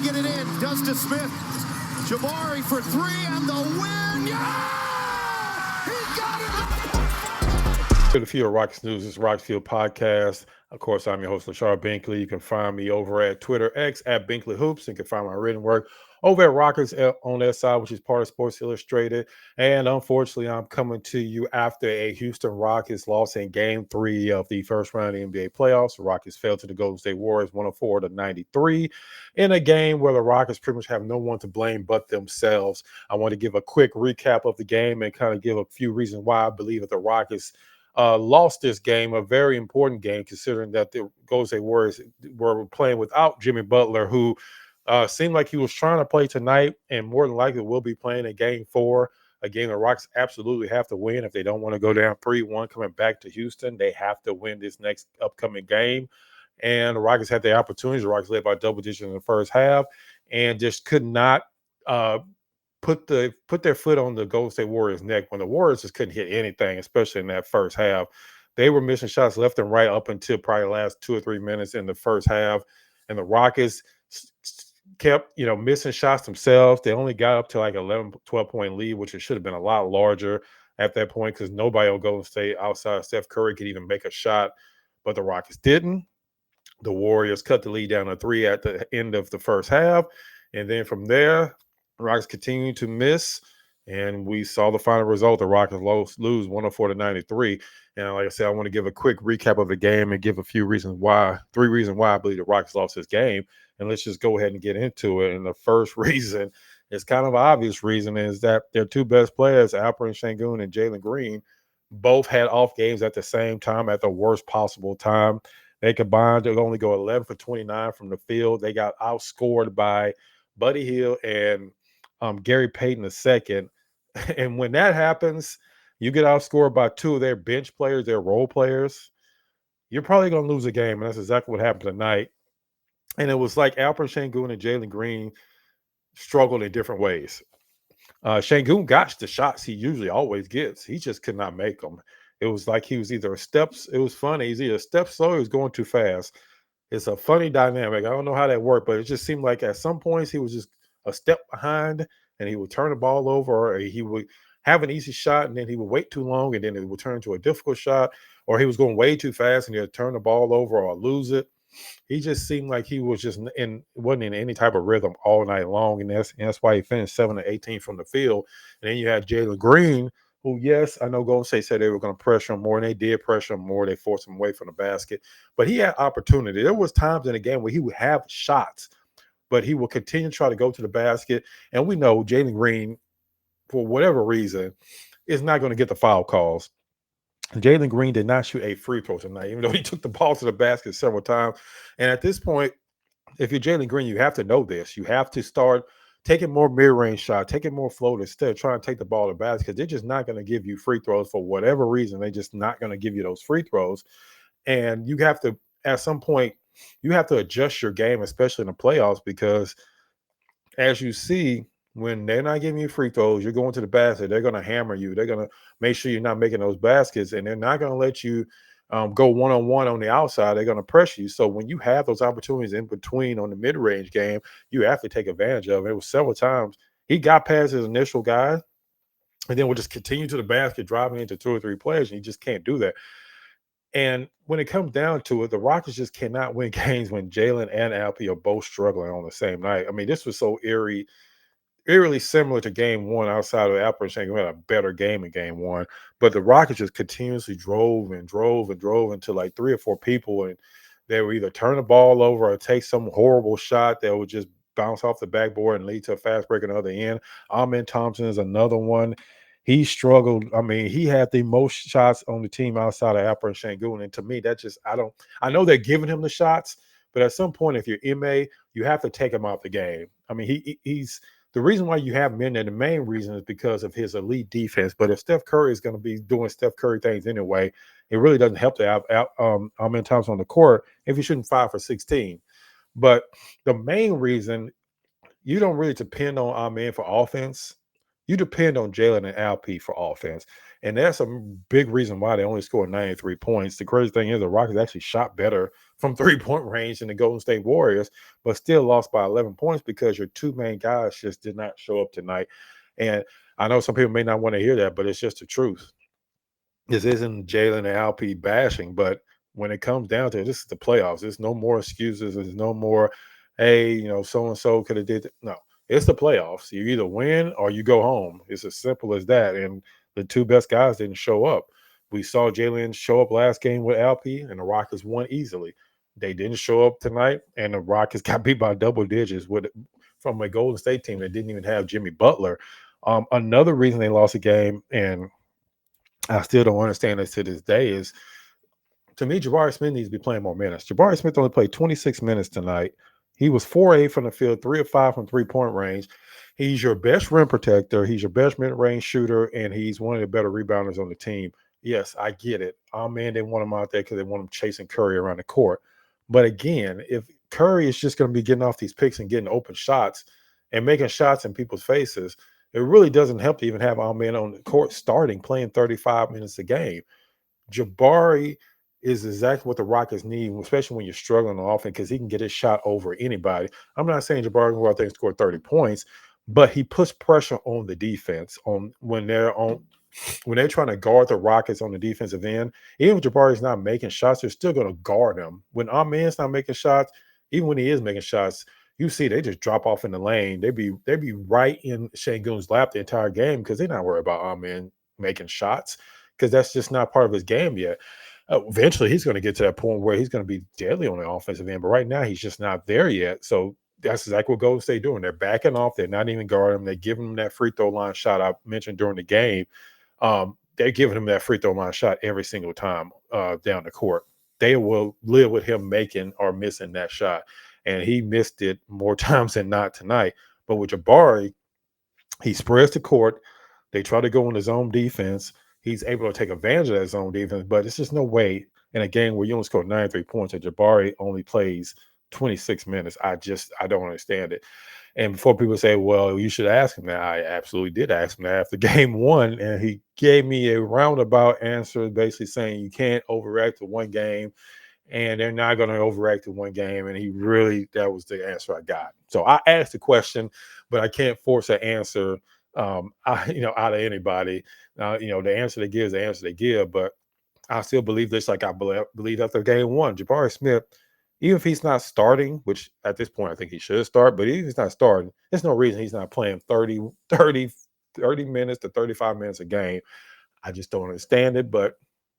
get it in. Does to Smith. Jabari for three and the win. Yeah! He got it! To the Field Rockets News, this is Rockets Field Podcast. Of course, I'm your host, LaShawn Binkley. You can find me over at Twitter X at Binkley Hoops. You can find my written work over at Rockets on that side, which is part of Sports Illustrated. And unfortunately, I'm coming to you after a Houston Rockets loss in Game 3 of the first round of the NBA playoffs. The Rockets fell to the Golden State Warriors 104-93 in a game where the Rockets pretty much have no one to blame but themselves. I want to give a quick recap of the game and kind of give a few reasons why I believe that the Rockets lost this game, a very important game, considering that the Golden State Warriors were playing without Jimmy Butler, who seemed like he was trying to play tonight and more than likely will be playing in Game 4. A game the Rockets absolutely have to win if they don't want to go down 3-1 coming back to Houston. They have to win this next upcoming game. And the Rockets had the opportunities. The Rockets led by double digits in the first half and just could not put their foot on the Golden State Warriors' neck when the Warriors just couldn't hit anything, especially in that first half. They were missing shots left and right up until probably the last 2 or 3 minutes in the first half, and the Rockets kept missing shots themselves. They only got up to like 11, 12-point lead, which it should have been a lot larger at that point because nobody on Golden State outside of Steph Curry could even make a shot, but the Rockets didn't. The Warriors cut the lead down to 3 at the end of the first half, and then from there, Rockets continue to miss, and we saw the final result. The Rockets lose 104-93. And like I said, I want to give a quick recap of the game and give a few reasons why, 3 reasons why I believe the Rockets lost this game. And let's just go ahead and get into it. And the first reason is kind of an obvious reason is that their 2 best players, Alperen Sengun and Jalen Green, both had off games at the same time at the worst possible time. They combined to only go 11 for 29 from the field. They got outscored by Buddy Hield and Gary Payton II. And when that happens, you get outscored by 2 of their bench players, their role players, you're probably going to lose a game. And that's exactly what happened tonight. And it was like Alperen Sengun and Jalen Green struggled in different ways. Sengun got the shots he usually always gets. He just could not make them. It was like he was either it was funny. He's either a step slow or he was going too fast. It's a funny dynamic. I don't know how that worked, but it just seemed like at some points he was just a step behind and he would turn the ball over, or he would have an easy shot and then he would wait too long and then it would turn to a difficult shot, or he was going way too fast and he'd turn the ball over or lose it. He just seemed like he was just wasn't in any type of rhythm all night long, and that's why he finished 7 of 18 from the field. And then you had Jalen Green, who, yes, I know Golden State said they were going to pressure him more, and they did pressure him more. They forced him away from the basket, but he had opportunity. There was times in the game where he would have shots, but he will continue to try to go to the basket. And we know Jalen Green, for whatever reason, is not going to get the foul calls. Jalen Green did not shoot a free throw tonight, even though he took the ball to the basket several times. And at this point, if you're Jalen Green, you have to know this. You have to start taking more mid-range shots, taking more floaters instead of trying to take the ball to the basket, because they're just not going to give you free throws for whatever reason. They're just not going to give you those free throws. And you have to, at some point, you have to adjust your game, especially in the playoffs, because as you see, when they're not giving you free throws, you're going to the basket, they're going to hammer you. They're going to make sure you're not making those baskets, and they're not going to let you go one-on-one on the outside. They're going to pressure you. So when you have those opportunities in between on the mid-range game, you have to take advantage of it. It was several times he got past his initial guy and then would just continue to the basket, driving into 2 or 3 players, and you just can't do that. And when it comes down to it, the Rockets just cannot win games when Jalen and Alpy are both struggling on the same night. I mean, this was so eerily similar to game 1 outside of Alperen Sengun had a better game in game 1. But the Rockets just continuously drove into like 3 or 4 people, and they would either turn the ball over or take some horrible shot that would just bounce off the backboard and lead to a fast break on the other end. Amen Thompson is another one. He struggled. I mean, he had the most shots on the team outside of Alperen Sengun. And to me, that just, I know they're giving him the shots, but at some point, if you're MA, you have to take him out the game. I mean, he's the reason why you have him in there. The main reason is because of his elite defense. But if Steph Curry is going to be doing Steph Curry things anyway, it really doesn't help to have Amen Thompson on the court if you're shooting 5 for 16. But the main reason, you don't really depend on Amen for offense. you depend on Jalen and Alp for offense. And that's a big reason why they only scored 93 points. The crazy thing is the Rockets actually shot better from 3-point range than the Golden State Warriors, but still lost by 11 points because your two main guys just did not show up tonight. And I know some people may not want to hear that, but it's just the truth. This isn't Jalen and Alp bashing, but when it comes down to it, this is the playoffs. There's no more excuses. There's no more, hey, so and so could have did it. No, it's the playoffs. You either win or you go home. It's as simple as that. And the two best guys didn't show up. We saw Jalen show up last game with Alp, and the Rockets won easily. They didn't show up tonight, and the Rockets got beat by double digits from a Golden State team that didn't even have Jimmy Butler. Another reason they lost the game, and I still don't understand this to this day, is to me, Jabari Smith needs to be playing more minutes. Jabari Smith only played 26 minutes tonight. He was 4-8 from the field, 3 of 5 from 3-point range. He's your best rim protector. He's your best mid-range shooter, and he's one of the better rebounders on the team. Yes, I get it. Oh, man, they want him out there because they want him chasing Curry around the court. But again, if Curry is just going to be getting off these picks and getting open shots and making shots in people's faces, it really doesn't help to even have our man on the court starting, playing 35 minutes a game. Jabari is exactly what the Rockets need, especially when you're struggling on offense, because he can get his shot over anybody. I'm not saying Jabari can go out there and score 30 points, but he puts pressure on the defense when they're trying to guard the Rockets on the defensive end. Even if Jabari's not making shots, they're still going to guard him. When our man's not making shots, even when he is making shots, you see they just drop off in the lane. They be right in Şengün's lap the entire game because they're not worried about our man making shots because that's just not part of his game yet. Eventually, he's going to get to that point where he's going to be deadly on the offensive end, but right now he's just not there yet. So that's exactly what Golden State doing. They're backing off. They're not even guarding him. They're giving him that free throw line shot I mentioned during the game. They're giving him that free throw line shot every single time down the court. They will live with him making or missing that shot. And he missed it more times than not tonight. But with Jabari, he spreads the court. They try to go on the zone defense. He's able to take advantage of that zone defense, but it's just no way in a game where you only score 93 points and Jabari only plays 26 minutes. I don't understand it. And before people say, well, you should ask him that, I absolutely did ask him that after game one, and he gave me a roundabout answer basically saying you can't overreact to one game, and they're not going to overreact to one game. And that was the answer I got. So I asked the question, but I can't force an answer out of anybody. The answer they give is the answer they give, but I still believe this like I believe after game one. Jabari Smith, even if he's not starting, which at this point I think he should start, but even if he's not starting, there's no reason he's not playing 30 minutes to 35 minutes a game. I just don't understand it. But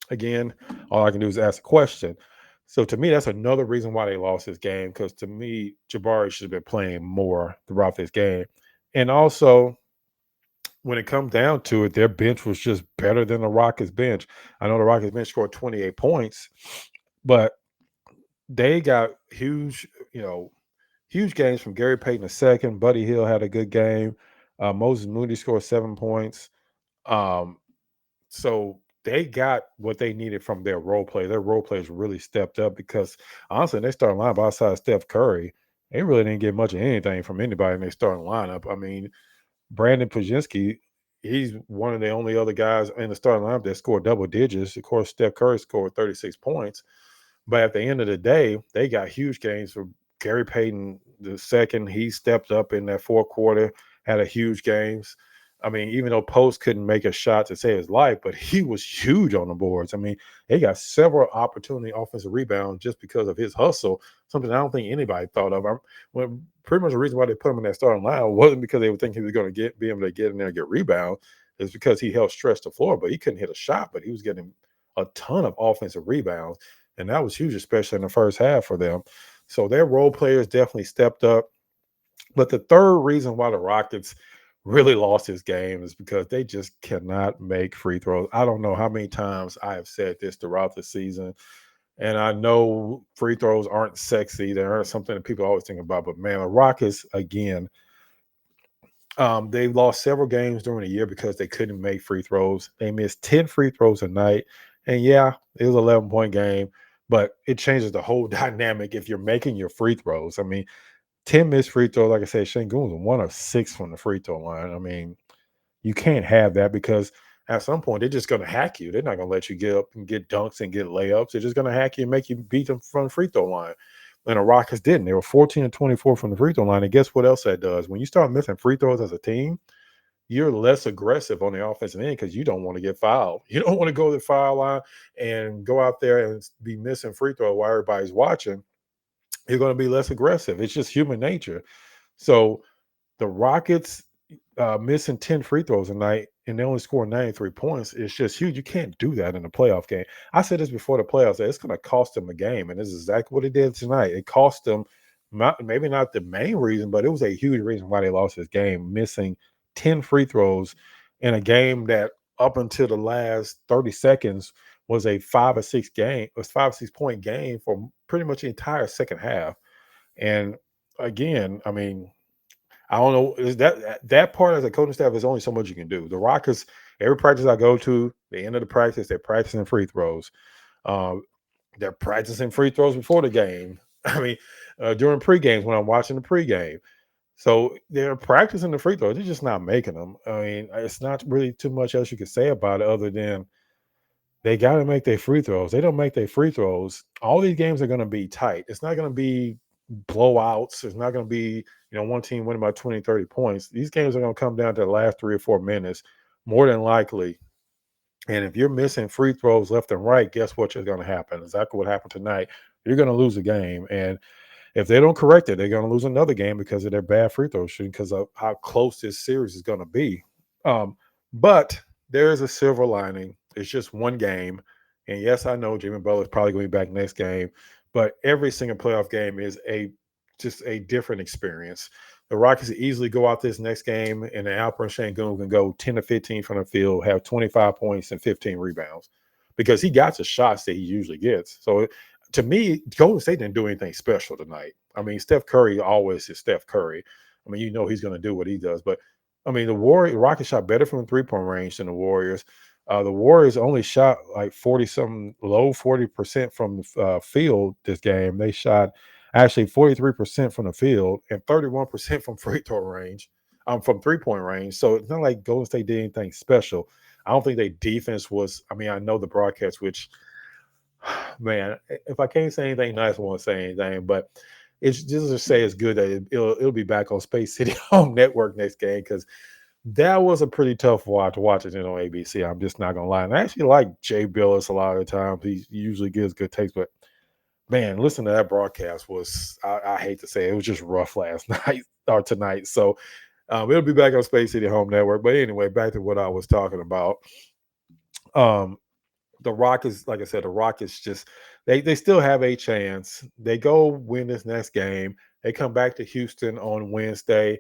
again, all I can do is ask a question. So to me, that's another reason why they lost this game, because to me, Jabari should have been playing more throughout this game. And also, when it comes down to it, their bench was just better than the Rockets bench. I know the Rockets bench scored 28 points, but they got huge games from Gary Payton II. Buddy Hield had a good game. Moses Moody scored 7 points. So they got what they needed from their role play. Their role players really stepped up because, honestly, they starting lineup outside Steph Curry, they really didn't get much of anything from anybody in their starting lineup. I mean, Brandon Podziemski, he's one of the only other guys in the starting lineup that scored double digits. Of course, Steph Curry scored 36 points. But at the end of the day, they got huge games from Gary Payton II. He stepped up in that fourth quarter, had a huge games. I mean, even though Post couldn't make a shot to save his life, but he was huge on the boards. I mean, they got several opportunity offensive rebounds just because of his hustle, something I don't think anybody thought of. Pretty much the reason why they put him in that starting line wasn't because they would think he was going to be able to get in there and get rebounds. It's because he helped stretch the floor, but he couldn't hit a shot, but he was getting a ton of offensive rebounds. And that was huge, especially in the first half for them. So their role players definitely stepped up. But the third reason why the Rockets really lost this game is because they just cannot make free throws. I don't know how many times I have said this throughout the season. And I know free throws aren't sexy. They aren't something that people always think about. But, man, the Rockets, again, they lost several games during the year because they couldn't make free throws. They missed 10 free throws a night. And, yeah, it was an 11-point game. But it changes the whole dynamic if you're making your free throws. I mean, 10 missed free throws. Like I said, Şengün was 1 of 6 from the free throw line. I mean, You can't have that because at some point they're just going to hack you. They're not going to let you get up and get dunks and get layups. They're just going to hack you and make you beat them from the free throw line. And the Rockets didn't. They were 14 and 24 from the free throw line. And guess what else that does? When you start missing free throws as a team, you're less aggressive on the offensive end because you don't want to get fouled. You don't want to go to the foul line and go out there and be missing free throw while everybody's watching. You're going to be less aggressive. It's just human nature. So the Rockets missing 10 free throws a night and they only score 93 points is just huge. You can't do that in a playoff game. I said this before the playoffs, that it's going to cost them a game. And this is exactly what it did tonight. It cost them, maybe not the main reason, but it was a huge reason why they lost this game, missing 10 free throws in a game that up until the last 30 seconds was a 5 or 6 point game for pretty much the entire second half. And again, I mean, I don't know. Is that part as a coaching staff is only so much you can do. The Rockets, every practice I go to, the end of the practice, they're practicing free throws. They're practicing free throws before the game. I mean, during pre-games when I'm watching the pre-game. So they're practicing the free throws. They're just not making them. I mean, it's not really too much else you can say about it other than they got to make their free throws. They don't make their free throws. All these games are going to be tight. It's not going to be blowouts. It's not going to be, one team winning by 20, 30 points. These games are going to come down to the last 3 or 4 minutes, more than likely. And if you're missing free throws left and right, guess what is going to happen? Exactly what happened tonight. You're going to lose a game. And if they don't correct it, they're going to lose another game because of their bad free throw shooting, because of how close this series is going to be. But there is a silver lining. It's just one game. And yes, I know Jimmy Butler is probably going to be back next game, but every single playoff game is just a different experience. The Rockets easily go out this next game, and Alperen Sengun can go 10 to 15 from the field, have 25 points and 15 rebounds because he got the shots that he usually gets. So to me, Golden State didn't do anything special tonight. I mean, Steph Curry always is Steph Curry. I mean, he's going to do what he does. But, I mean, the Rockets shot better from the three-point range than the Warriors. The Warriors only shot like 40-something, low 40% from the field this game. They shot actually 43% from the field and 31% from free throw range, from three-point range. So it's not like Golden State did anything special. I don't think their defense was – I mean, I know the broadcast, which – man, if I can't say anything nice, I won't say anything. But it's just to say it's good that it'll be back on Space City Home Network next game because that was a pretty tough watch watching it on ABC. I'm just not gonna lie. And I actually like Jay Billis a lot of the time. He usually gives good takes, but man, listen to that broadcast was I hate to say it was just rough last night or tonight. So it'll be back on Space City Home Network. But anyway, back to what I was talking about. The Rockets, like I said, the Rockets just they still have a chance. They go win this next game. They come back to Houston on Wednesday.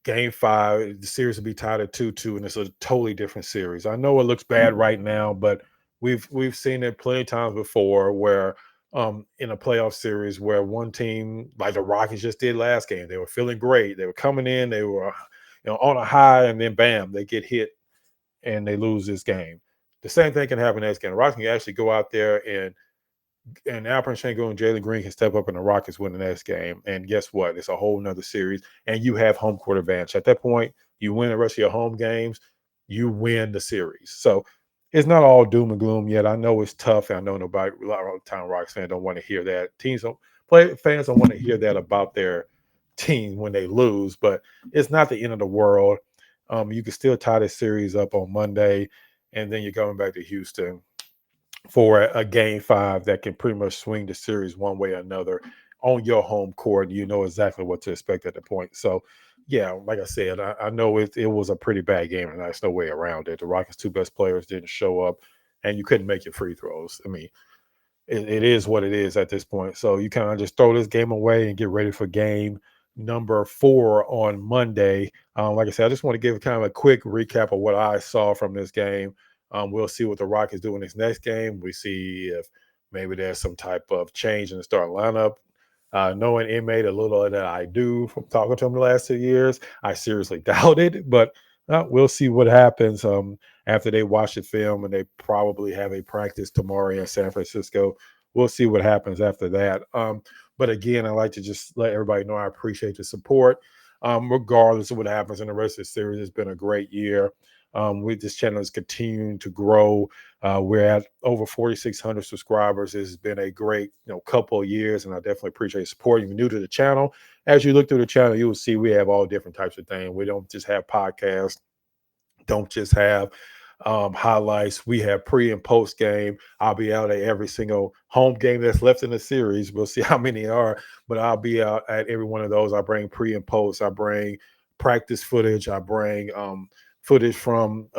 Game 5, the series will be tied at 2-2, and it's a totally different series. I know it looks bad right now, but we've seen it plenty of times before where in a playoff series where one team, like the Rockets just did last game, they were feeling great. They were coming in, they were on a high, and then bam, they get hit and they lose this game. The same thing can happen next game. The Rockets can actually go out there and Alperen Sengun and Jalen Green can step up and the Rockets win the next game. And guess what? It's a whole nother series. And you have home court advantage. At that point, you win the rest of your home games, you win the series. So it's not all doom and gloom yet. I know it's tough. And I know a lot of the time Rockets fans don't want to hear that. Fans don't want to hear that about their team when they lose, but it's not the end of the world. You can still tie this series up on Monday. And then you're going back to Houston for a game 5 that can pretty much swing the series one way or another on your home court. You know exactly what to expect at the point. So, yeah, like I said, I know it was a pretty bad game, and there's no way around it. The Rockets' 2 best players didn't show up, and you couldn't make your free throws. I mean, it is what it is at this point. So you kind of just throw this game away and get ready for game number 4 on Monday. Like I said, I just want to give kind of a quick recap of what I saw from this game. We'll see what the Rockets do in this next game. We see if maybe there's some type of change in the starting lineup. Knowing Inmate a little that I do from talking to him the last 2 years, I seriously doubt it, but we'll see what happens after they watch the film, and they probably have a practice tomorrow in San Francisco. We'll see what happens after that. But again, I like to just let everybody know I appreciate the support. regardless of what happens in the rest of the series. It's been a great year. This channel is continuing to grow. We're at over 4,600 subscribers. It's been a great, couple of years, and I definitely appreciate support. If you're new to the channel, as you look through the channel, you will see we have all different types of things. We don't just have podcasts, don't just have highlights. We have pre and post game. I'll be out at every single home game that's left in the series. We'll see how many are, but I'll be out at every one of those. I bring pre and post. I bring practice footage. I bring footage from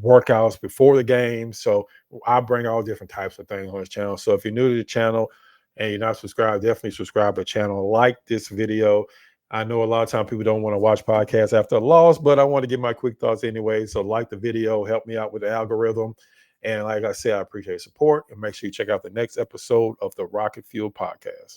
workouts before the game. So I bring all different types of things on this channel. So if you're new to the channel and you're not subscribed, definitely subscribe to the channel. Like this video. I know a lot of times people don't want to watch podcasts after a loss, but I want to give my quick thoughts anyway. So like the video, help me out with the algorithm. And like I said, I appreciate support, and make sure you check out the next episode of the Rocket Fuel Podcast.